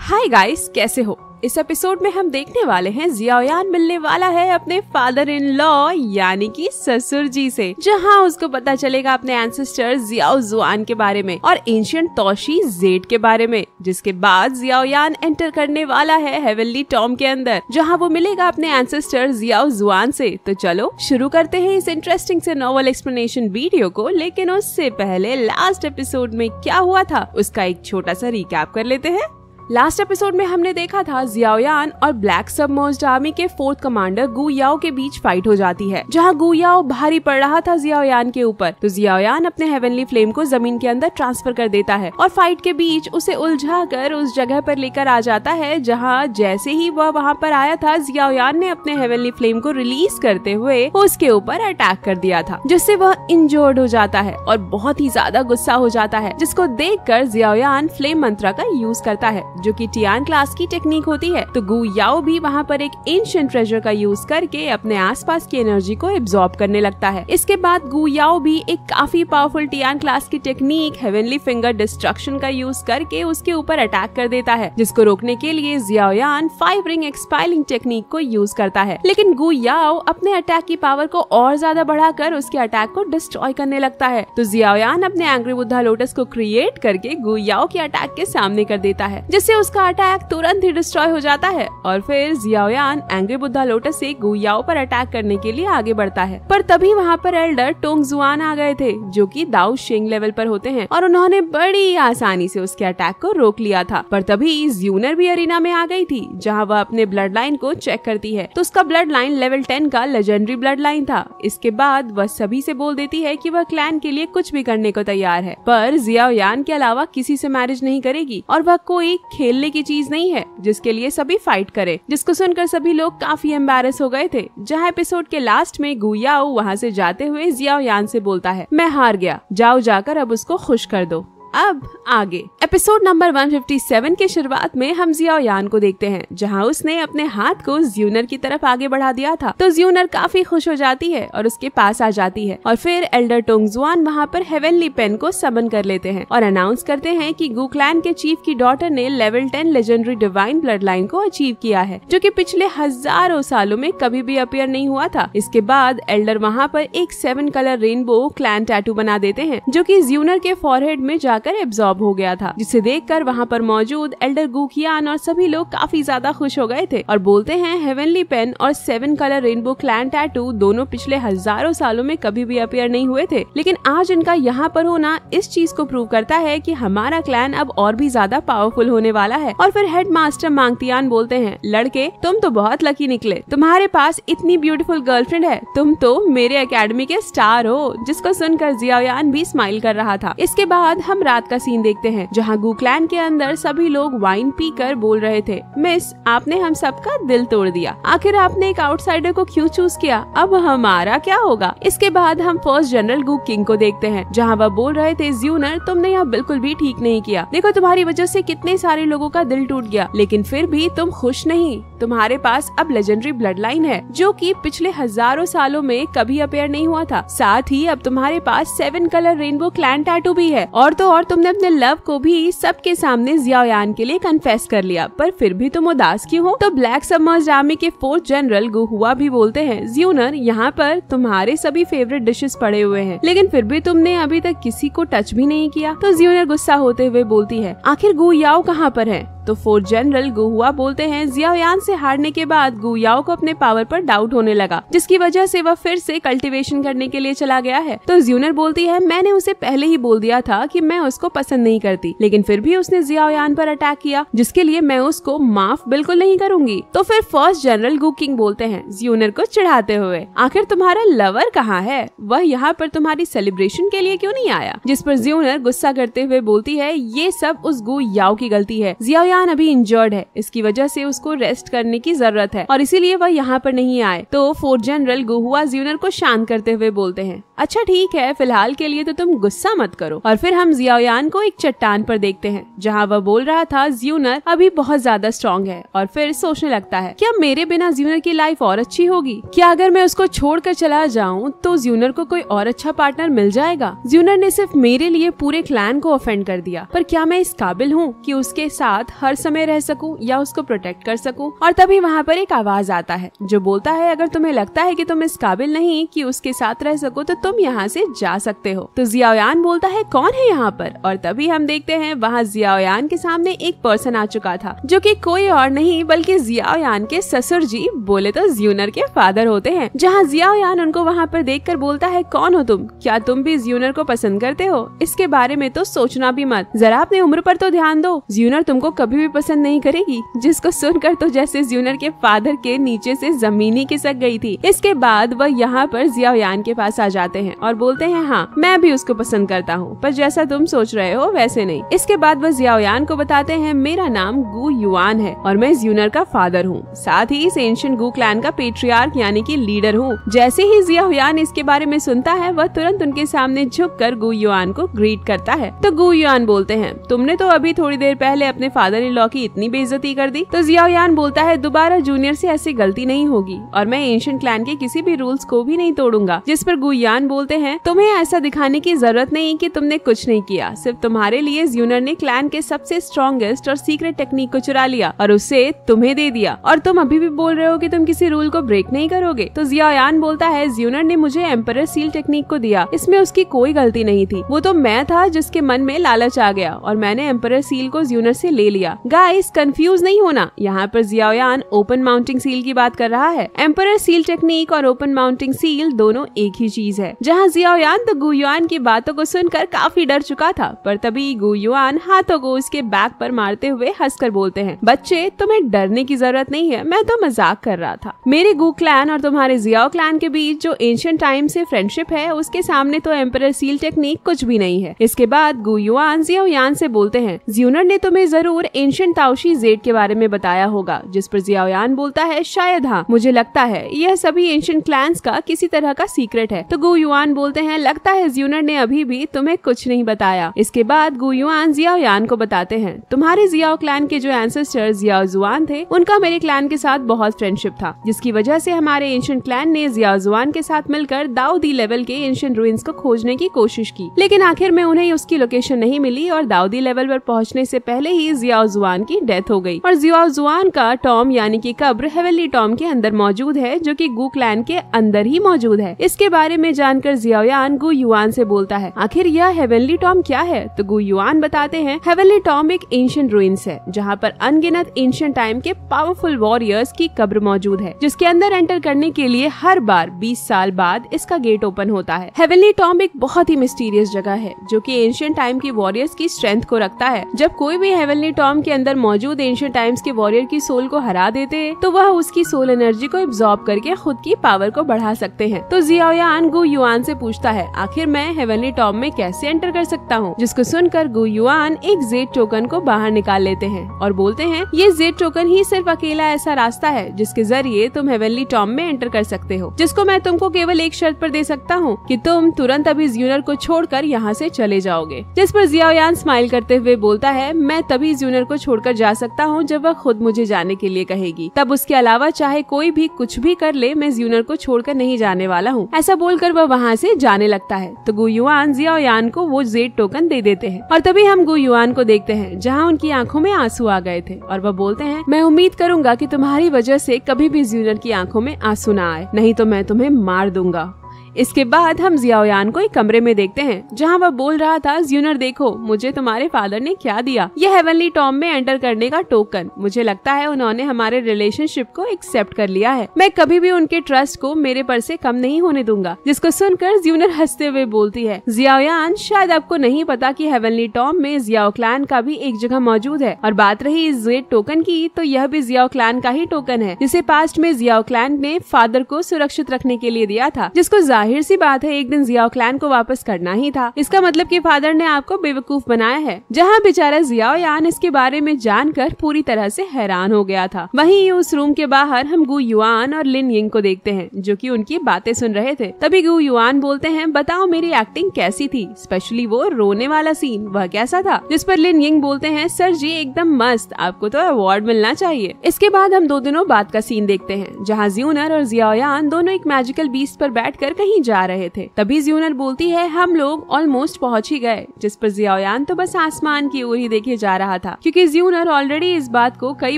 Hi guys, कैसे हो? इस एपिसोड में हम देखने वाले हैं जियाओयान मिलने वाला है अपने फादर इन लॉ यानी कि ससुर जी से, जहां उसको पता चलेगा अपने एंसेस्टर जियाओ जुआन के बारे में और एंशिएंट तोशी जेड के बारे में। जिसके बाद जियाओयान एंटर करने वाला है हेवनली टॉम के अंदर, जहां वो मिलेगा अपने एंसेस्टर जियाओ जुआन से। तो चलो शुरू करते हैं इस इंटरेस्टिंग से नॉवल एक्सप्लेनेशन वीडियो को, लेकिन उससे पहले लास्ट एपिसोड में क्या हुआ था उसका एक छोटा सा रिकैप कर लेते हैं। लास्ट एपिसोड में हमने देखा था जियाओयान और ब्लैक सबमर्ज्ड आर्मी के 4th कमांडर गु याओ के बीच फाइट हो जाती है, जहां गु याओ भारी पड़ रहा था जियाओयान के ऊपर। तो जियाओयान अपने हेवनली फ्लेम को जमीन के अंदर ट्रांसफर कर देता है और फाइट के बीच उसे उलझाकर उस जगह पर लेकर आ जाता है, जहां जैसे ही वह वहां पर आया था जियाओयान ने अपने हेवनली फ्लेम को रिलीज करते हुए उसके ऊपर अटैक कर दिया था, जिससे वह इंजर्ड हो जाता है और बहुत ही ज्यादा गुस्सा हो जाता है, जिसको देखकर जियाओयान फ्लेम मंत्रा का यूज करता है, जो कि टियान क्लास की टेक्निक होती है। तो गु याओ भी वहाँ पर एक एंशिएंट ट्रेजर का यूज करके अपने आसपास की एनर्जी को एब्जॉर्ब करने लगता है। इसके बाद गु याओ भी एक काफी पावरफुल टियान क्लास की टेक्निक हेवनली फिंगर डिस्ट्रक्शन का यूज करके उसके ऊपर अटैक कर देता है, जिसको रोकने के लिए जियाओयान 5 रिंग एक्सपाइलिंग टेक्निक को यूज करता है। लेकिन गु याओ अपने अटैक की पावर को और ज्यादा बढ़ाकर उसके अटैक को डिस्ट्रॉय करने लगता है। तो जियाओयान अपने एंग्री बुद्धा लोटस को क्रिएट करके गु याओ के अटैक के सामने कर देता है, जिससे उसका अटैक तुरंत ही डिस्ट्रॉय हो जाता है। और फिर जियाओयान एंग्री बुद्धा लोटस से गु याओ पर अटैक करने के लिए आगे बढ़ता है, पर तभी वहाँ पर एल्डर टोंग जुआन आ गए थे, जो कि दाओ शिंग लेवल पर होते हैं, और उन्होंने बड़ी आसानी से उसके अटैक को रोक लिया था। पर तभी ज्यूनर भी अरीना में आ गई थी, जहाँ वह अपने ब्लड लाइन को चेक करती है। तो उसका ब्लड लाइन लेवल 10 का लेजेंडरी ब्लड लाइन था। इसके बाद वह सभी से बोल देती है कि वह क्लैन के लिए कुछ भी करने को तैयार है, पर जियाओयान के अलावा किसी से मैरिज नहीं करेगी और वह कोई खेलने की चीज नहीं है जिसके लिए सभी फाइट करे। जिसको सुनकर सभी लोग काफी एम्बैरेस हो गए थे, जहां एपिसोड के लास्ट में गु याओ वहां से जाते हुए जियाओयान से बोलता है, मैं हार गया, जाओ जाकर अब उसको खुश कर दो। अब आगे एपिसोड नंबर 157 के शुरुआत में हम जियाओयान को देखते हैं, जहां उसने अपने हाथ को ज्यूनर की तरफ आगे बढ़ा दिया था। तो ज्यूनर काफी खुश हो जाती है और उसके पास आ जाती है, और फिर एल्डर टोंग जुआन वहां पर हेवनली पेन को समन कर लेते हैं और अनाउंस करते हैं कि गु क्लैन के चीफ की डॉटर ने level 10 legendary divine blood line को अचीव किया है, जो कि पिछले हजारों सालों में कभी भी अपीयर नहीं हुआ था। इसके बाद एल्डर वहाँ पर एक 7 कलर रेनबो क्लैन टैटू बना देते हैं, जो कि ज्यूनर के फॉरहेड में जाकर एब्जॉर्ब हो गया था, जिसे देखकर वहाँ पर मौजूद एल्डर गु कियान और सभी लोग काफी ज्यादा खुश हो गए थे और बोलते हैं हेवनली पेन और 7 कलर रेनबो क्लैन टैटू दोनों पिछले हजारों सालों में कभी भी अपीयर नहीं हुए थे, लेकिन आज इनका यहाँ पर होना इस चीज को प्रूव करता है कि हमारा क्लैन अब और भी ज्यादा पावरफुल होने वाला है। और फिर हेड मास्टर मांगतियान बोलते हैं, लड़के तुम तो बहुत लकी निकले, तुम्हारे पास इतनी ब्यूटीफुल गर्लफ्रेंड है, तुम तो मेरे एकेडमी के स्टार हो। जिसको सुनकर जियाओयान भी स्माइल कर रहा था। इसके बाद हम रात का सीन देखते हैं, जहां गु क्लैन के अंदर सभी लोग वाइन पीकर बोल रहे थे, मिस आपने हम सबका दिल तोड़ दिया, आखिर आपने एक आउटसाइडर को क्यों चूज किया, अब हमारा क्या होगा। इसके बाद हम फर्स्ट जनरल गु किंग को देखते हैं, जहां वह बोल रहे थे, ज्यूनर तुमने यह बिल्कुल भी ठीक नहीं किया, देखो तुम्हारी वजह से कितने सारे लोगों का दिल टूट गया, लेकिन फिर भी तुम खुश नहीं, तुम्हारे पास अब लेजेंडरी ब्लड लाइन है, जो कि पिछले हजारों सालों में कभी अपीयर नहीं हुआ था। साथ ही अब तुम्हारे पास 7 कलर रेनबो क्लैन टैटू भी है, और तो और तुमने अपने लव को भी सबके सामने जियाओयान के लिए कन्फेस कर लिया, पर फिर भी तुम उदास क्यों हो। तो ब्लैक सबमर्ज्ड आर्मी के 4th जनरल गु हुआ भी बोलते हैं, ज्यूनर यहाँ पर तुम्हारे सभी फेवरेट डिशेस पड़े हुए हैं, लेकिन फिर भी तुमने अभी तक किसी को टच भी नहीं किया। तो ज्यूनर गुस्सा होते हुए बोलती है, आखिर गु याओ कहाँ पर है। तो 4th जनरल गु हुआ बोलते हैं, जियाओयान से हारने के बाद गु याओ को अपने पावर पर डाउट होने लगा, जिसकी वजह से वह फिर से कल्टीवेशन करने के लिए चला गया है। तो ज्यूनर बोलती है, मैंने उसे पहले ही बोल दिया था कि मैं उसको पसंद नहीं करती, लेकिन फिर भी उसने जियाओयान पर अटैक किया, जिसके लिए मैं उसको माफ बिल्कुल नहीं करूंगी। तो फिर फर्स्ट जनरल गु किंग बोलते हैं ज्यूनर को चिढ़ाते हुए, आखिर तुम्हारा लवर कहाँ है, वह यहाँ पर तुम्हारी सेलिब्रेशन के लिए क्यों नहीं आया। जिस पर ज्यूनर गुस्सा करते हुए बोलती है, ये सब उस गु याओ की गलती है, जियाओयान अभी इंजर्ड है, इसकी वजह से उसको रेस्ट करने की जरूरत है और इसीलिए वह यहाँ पर नहीं आए। तो 4th जनरल गु हुआ ज्यूनर को शांत करते हुए बोलते हैं, अच्छा ठीक है, फिलहाल के लिए तो तुम गुस्सा मत करो। और फिर हम जियाओयान को एक चट्टान पर देखते हैं जहाँ वह बोल रहा था ज्यूनर अभी बहुत ज्यादा स्ट्रॉन्ग है। और फिर सोचने लगता है क्या मेरे बिना ज्यूनर की लाइफ और अच्छी होगी? क्या अगर मैं उसको छोड़कर चला जाऊँ तो ज्यूनर को कोई और अच्छा पार्टनर मिल जाएगा? ज्यूनर ने सिर्फ मेरे लिए पूरे क्लैन को ऑफेंड कर दिया, पर क्या मैं इस काबिल हूँ कि उसके साथ हर समय रह सकूं या उसको प्रोटेक्ट कर सकूं? और तभी वहाँ पर एक आवाज आता है जो बोलता है अगर तुम्हें लगता है कि तुम इस काबिल नहीं कि उसके साथ रह सको तो तुम यहाँ से जा सकते हो। तो जियाओयान बोलता है कौन है यहाँ पर? और तभी हम देखते हैं वहाँ जियाओयान के सामने एक पर्सन आ चुका था जो कि कोई और नहीं बल्कि जियाओयान के ससुर जी, बोले तो ज्यूनर के फादर होते हैं। जहाँ जियाओयान उनको वहाँ पर देखकर बोलता है कौन हो तुम? क्या तुम भी ज्यूनर को पसंद करते हो? इसके बारे में तो सोचना भी मत, जरा अपनी उम्र पर तो ध्यान दो। ज्यूनर तुमको कभी भी पसंद नहीं करेगी। जिसको सुनकर तो जैसे ज्यूनर के फादर के नीचे से जमीन ही खिसक गई थी। इसके बाद वह यहाँ पर जियाओयान के पास आ जाते हैं और बोलते हैं हाँ मैं भी उसको पसंद करता हूँ, पर जैसा तुम सोच रहे हो वैसे नहीं। इसके बाद वह जियाओयान को बताते हैं मेरा नाम गु युआन है और मैं ज्यूनर का फादर हूँ, साथ ही इस एंशिएंट गु क्लैन का पेट्रियार्क यानी कि लीडर हूँ। जैसे ही जियाओयान इसके बारे में सुनता है वह तुरंत उनके सामने झुककर गु युआन को ग्रीट करता है। तो गु युआन बोलते हैं तुमने तो अभी थोड़ी देर पहले अपने फादर इन लॉ की इतनी बेइज्जती कर दी। तो जियाओयान बोलता है दोबारा जूनियर से ऐसी गलती नहीं होगी और मैं एंशिएंट क्लैन के किसी भी रूल्स को भी नहीं तोड़ूंगा। जिस पर गु युआन बोलते हैं तुम्हें ऐसा दिखाने की जरूरत नहीं कि तुमने कुछ नहीं किया, सिर्फ तुम्हारे लिए ज्यूनर ने क्लैन के सबसे स्ट्रॉन्गेस्ट और सीक्रेट टेक्निक को चुरा लिया और उसे तुम्हें दे दिया और तुम अभी भी बोल रहे हो कि तुम किसी रूल को ब्रेक नहीं करोगे। तो जियाओयान बोलता है ज्यूनर ने मुझे एम्परर सील टेक्निक को दिया, इसमें उसकी कोई गलती नहीं थी, वो तो मैं था जिसके मन में लालच आ गया और मैंने एम्परर सील को ज्यूनर से ले लिया। गाइस कंफ्यूज नहीं होना, यहाँ पर जियाओयान ओपन माउंटिंग सील की बात कर रहा है। एम्परर सील टेक्निक और ओपन माउंटिंग सील दोनों एक ही चीज है। जहाँ जियाओयान तो गु युआन की बातों को सुनकर काफी डर चुका था, पर तभी गु युआन हाथों को उसके बैक पर मारते हुए हंसकर बोलते हैं बच्चे तुम्हें डरने की जरूरत नहीं है, मैं तो मजाक कर रहा था। मेरे गु क्लैन और तुम्हारे जियाओ क्लैन के बीच जो एंशिएंट टाइम से फ्रेंडशिप है उसके सामने तो एम्परर सील टेक्निक कुछ भी नहीं है। इसके बाद गु युआन जियाओयान से बोलते हैं ज्यूनर ने तुम्हें जरूर एंशिएंट ताओशी जेड के बारे में बताया होगा। जिस पर जियाओयान बोलता है शायद हाँ, मुझे लगता है यह सभी एंशिएंट क्लैंस का किसी तरह का सीक्रेट है। तो गु युआन बोलते हैं लगता है ज्यूनर ने अभी भी तुम्हें कुछ नहीं बताया। इसके बाद गु युआन जियाओयान को बताते हैं तुम्हारे जियाओ क्लैन के जो एंसेस्टर जियाओ जुआन थे उनका मेरे क्लैन के साथ बहुत फ्रेंडशिप था, जिसकी वजह से हमारे एंशिएंट क्लैन ने जियाओ जुआन के साथ मिलकर दाओ दी लेवल के एंशिएंट रूइंस को खोजने की कोशिश की, लेकिन आखिर में उन्हें उसकी लोकेशन नहीं मिली और दाओ दी लेवल पर पहुंचने से पहले ही जियाओ जुआन की डेथ हो गई। और जियाओ जुआन का टॉम यानी कि कब्र हेवनली टॉम के अंदर मौजूद है जो कि गु क्लैन के अंदर ही मौजूद है। इसके बारे में जानकर जियाओयान गु युआन से बोलता है आखिर यह हेवनली टॉम क्या है? तो गु युआन बताते हैं हेवनली टॉम एक एंशिएंट रूइंस है जहाँ पर अनगिनत एंशिएंट टाइम के पावरफुल वॉरियर्स की कब्र मौजूद है, जिसके अंदर एंटर करने के लिए हर बार 20 साल बाद इसका गेट ओपन होता है। हेवनली टॉम एक बहुत ही मिस्टीरियस जगह है जो कि एंशिएंट टाइम की वॉरियर्स की स्ट्रेंथ को रखता है। जब कोई भी हेवनली टॉम के अंदर मौजूद एंशिएंट टाइम्स के वॉरियर की सोल को हरा देते हैं तो वह उसकी सोल एनर्जी को एब्जॉर्ब करके खुद की पावर को बढ़ा सकते हैं। तो जियाओयान गु युआन से पूछता है आखिर मैं हेवनली टॉम में कैसे एंटर कर सकता हूँ? जिसको सुनकर गु युआन एक जेड टोकन को बाहर निकाल लेते हैं और बोलते हैं ये जेड टोकन ही सिर्फ अकेला ऐसा रास्ता है जिसके जरिए तुम हेवनली टॉम में एंटर कर सकते हो, जिसको मैं तुमको केवल एक शर्त पर दे सकता हूँ कि तुम तुरंत अभी ज्यूनर को छोड़कर यहाँ से चले जाओगे। जिस पर जियाओयान स्माइल करते हुए बोलता है मैं तभी ज्यूनर को छोड़कर जा सकता हूँ जब वह खुद मुझे जाने के लिए कहेगी, तब उसके अलावा चाहे कोई भी कुछ भी कर ले मैं ज्यूनर को छोड़कर नहीं जाने वाला हूँ। ऐसा बोलकर वह वहाँ से जाने लगता है। तो गु युआन जियाओयान को वो जेड टोकन दे देते हैं और तभी हम गु युआन को देखते हैं जहाँ उनकी आंखों में आंसू आ गए थे और वह बोलते हैं मैं उम्मीद करूंगा कि तुम्हारी वजह से कभी भी ज्यूनर की आंखों में आंसू ना आए, नहीं तो मैं तुम्हें मार दूंगा। इसके बाद हम जियाओयान को एक कमरे में देखते हैं जहाँ वह बोल रहा था ज्यूनर देखो मुझे तुम्हारे फादर ने क्या दिया, यह हेवनली टॉम में एंटर करने का टोकन। मुझे लगता है उन्होंने हमारे रिलेशनशिप को एक्सेप्ट कर लिया है, मैं कभी भी उनके ट्रस्ट को मेरे पर से कम नहीं होने दूंगा। जिसको सुनकर ज्यूनर हंसते हुए बोलती है जियाओयान शायद आपको नहीं पता कि हेवनली टॉम में जियाओ क्लैन का भी एक जगह मौजूद है और बात रही इस जेड टोकन की तो यह भी जियाओ क्लैन का ही टोकन है जिसे पास्ट में जियाओ क्लैन ने फादर को सुरक्षित रखने के लिए दिया था, जिसको जाहिर सी बात है एक दिन जियाओ क्लैन को वापस करना ही था। इसका मतलब कि फादर ने आपको बेवकूफ बनाया है। जहाँ बेचारा जियाओ यान इसके बारे में जानकर पूरी तरह से हैरान हो गया था। वहीं उस रूम के बाहर हम गु युआन और लिन यिंग को देखते हैं जो कि उनकी बातें सुन रहे थे। तभी गु युआन बोलते हैं, बताओ मेरी एक्टिंग कैसी थी, स्पेशली वो रोने वाला सीन, वह कैसा था? जिस पर लिन यिंग बोलते हैं, सर जी एकदम मस्त, आपको तो अवार्ड मिलना चाहिए। इसके बाद हम दो दिनों बाद का सीन देखते हैं जहाँ ज्यूनर और जियाओ यान दोनों एक मैजिकल बीस्ट पर बैठकर कहीं जा रहे थे। तभी ज्यूनर बोलती है, हम लोग ऑलमोस्ट पहुंच ही गए। जिस पर जियाओ यान तो बस आसमान की ओर ही देखे जा रहा था क्योंकि ज्यूनर ऑलरेडी इस बात को कई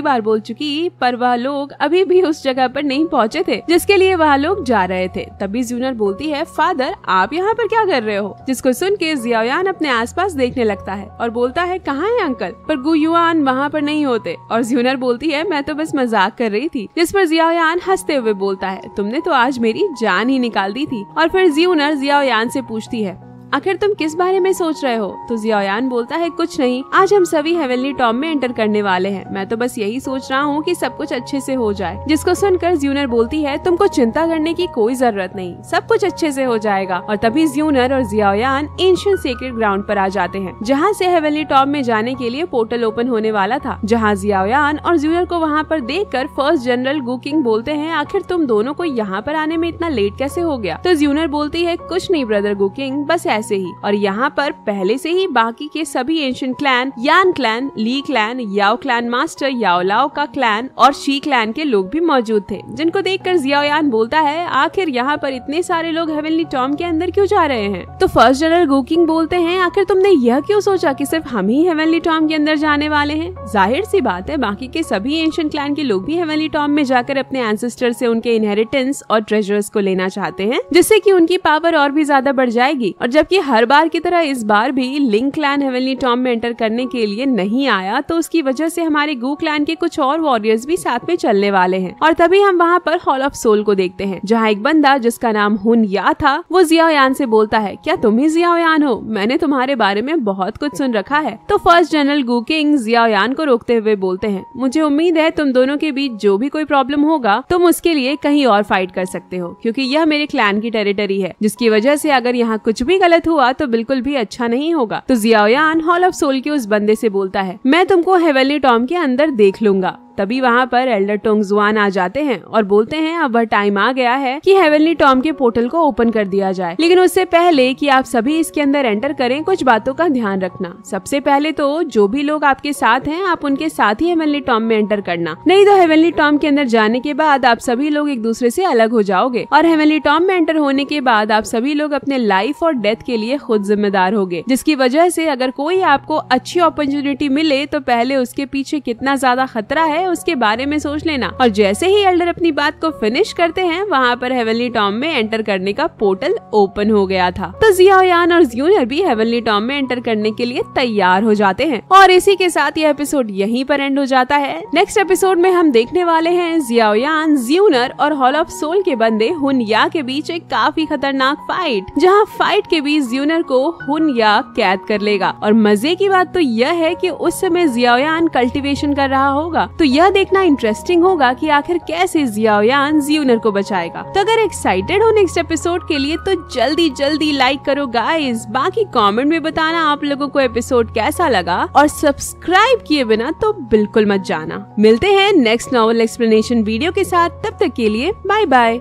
बार बोल चुकी, पर वह लोग अभी भी उस जगह पर नहीं पहुंचे थे जिसके लिए वह लोग जा रहे थे। तभी ज्यूनर बोलती है, फादर आप यहाँ पर क्या कर रहे हो? जिसको सुन के जियाओ यान अपने आसपास देखने लगता है और बोलता है, कहाँ है अंकल? पर गु युआन वहाँ पर नहीं होते और ज्यूनर बोलती है, मैं तो बस मजाक कर रही थी। जिस पर जियाओ यान हंसते हुए बोलता है, तुमने तो आज मेरी जान ही निकाल दी थी। और फिर ज्यूनर जियाओ यान से पूछती है, आखिर तुम किस बारे में सोच रहे हो? तो जियाओ यान बोलता है, कुछ नहीं, आज हम सभी हेवनली टॉम में एंटर करने वाले हैं। मैं तो बस यही सोच रहा हूँ कि सब कुछ अच्छे से हो जाए। जिसको सुनकर ज्यूनर बोलती है, तुमको चिंता करने की कोई जरूरत नहीं, सब कुछ अच्छे से हो जाएगा। और तभी ज्यूनर और जियाओ यान एंशिएंट सेक्रेड ग्राउंड पर आ जाते हैं जहाँ से हेवनली टॉम में जाने के लिए पोर्टल ओपन होने वाला था। जहाँ जियाओ यान और ज्यूनर को वहाँ पर देखकर फर्स्ट जनरल गु किंग बोलते हैं, आखिर तुम दोनों को यहाँ पर आने में इतना लेट कैसे हो गया? तो ज्यूनर बोलती है, कुछ नहीं ब्रदर गु किंग, बस ऐसे ही। और यहाँ पर पहले से ही बाकी के सभी एंशिएंट क्लैन, यान क्लैन, ली क्लैन, याओ क्लैन मास्टर, याओ लाओ का क्लैन और शी क्लैन के लोग भी मौजूद थे। जिनको देखकर जियाओ यान बोलता है, आखिर यहाँ पर इतने सारे लोग हेवनली टॉम के अंदर क्यों जा रहे हैं? तो फर्स्ट जनरल गु किंग बोलते हैं, आखिर तुमने यह क्यों सोचा कि सिर्फ हम ही हेवनली टॉम के अंदर जाने वाले हैं? जाहिर सी बात है बाकी के सभी एंशिएंट क्लैन के लोग भी हेवनली टॉम में जाकर अपने एंसेस्टर से उनके इनहेरिटेंस और ट्रेजर्स को लेना चाहते हैं, जिससे कि उनकी पावर और भी ज्यादा बढ़ जाएगी। और जबकि हर बार की तरह इस बार भी लिंग क्लैन हेवनली टॉम में एंटर करने के लिए नहीं आया, तो उसकी वजह से हमारे गु क्लैन के कुछ और वॉरियर्स भी साथ में चलने वाले हैं। और तभी हम वहाँ पर हॉल ऑफ सोल को देखते हैं जहाँ एक बंदा जिसका नाम हुन या था वो जियाओ यान से बोलता है, क्या तुम ही जियाओ यान हो? मैंने तुम्हारे बारे में बहुत कुछ सुन रखा है। तो फर्स्ट जनरल गु किंग जियाओ यान को रोकते हुए बोलते हैं, मुझे उम्मीद है तुम दोनों के बीच जो भी कोई प्रॉब्लम होगा तुम उसके लिए कहीं और फाइट कर सकते हो, क्योंकि यह मेरे क्लैन की टेरिटरी है, जिसकी वजह से अगर यहाँ कुछ भी गलत हुआ तो बिल्कुल भी अच्छा नहीं होगा। तो जियाओ यान हॉल ऑफ सोल के उस बंदे से बोलता है, मैं तुमको हेवनली टॉम के अंदर देख लूंगा। तभी वहाँ पर एल्डर टोंगजुआन आ जाते हैं और बोलते हैं, अब वह टाइम आ गया है कि हेवनली टॉम के पोर्टल को ओपन कर दिया जाए, लेकिन उससे पहले कि आप सभी इसके अंदर एंटर करें कुछ बातों का ध्यान रखना। सबसे पहले तो जो भी लोग आपके साथ हैं आप उनके साथ ही हेवनली टॉम में एंटर करना, नहीं तो हेवनली टॉम के अंदर जाने के बाद आप सभी लोग एक दूसरे से अलग हो जाओगे और हेवनली टॉम में एंटर होने के बाद आप सभी लोग अपने लाइफ और डेथ के लिए खुद जिम्मेदार होगे, जिसकी वजह से अगर कोई आपको अच्छी अपॉर्चुनिटी मिले तो पहले उसके पीछे कितना ज्यादा खतरा है उसके बारे में सोच लेना। और जैसे ही एल्डर अपनी बात को फिनिश करते हैं वहाँ पर हेवनली टॉम में एंटर करने का पोर्टल ओपन हो गया था। तो जियाओ यान और ज्यूनर भी हेवनली टॉम में एंटर करने के लिए तैयार हो जाते हैं और इसी के साथ यह एपिसोड यहीं पर एंड हो जाता है। नेक्स्ट एपिसोड में हम देखने वाले हैं जियाओ यान, ज्यूनर और हॉल ऑफ सोल के बंदे हुन या के बीच एक काफी खतरनाक फाइट, जहाँ फाइट के बीच ज्यूनर को हुन या कैद कर लेगा। और मजे की बात तो यह है कि उस समय जियाओ यान कल्टीवेशन कर रहा होगा, तो यह देखना इंटरेस्टिंग होगा कि आखिर कैसे जियाओ यान ज्यूनर को बचाएगा। तो अगर एक्साइटेड हो नेक्स्ट एपिसोड के लिए तो जल्दी जल्दी लाइक करो गाइस। बाकी कमेंट में बताना आप लोगों को एपिसोड कैसा लगा और सब्सक्राइब किए बिना तो बिल्कुल मत जाना। मिलते हैं नेक्स्ट नॉवल एक्सप्लेनेशन वीडियो के साथ, तब तक के लिए बाय बाय।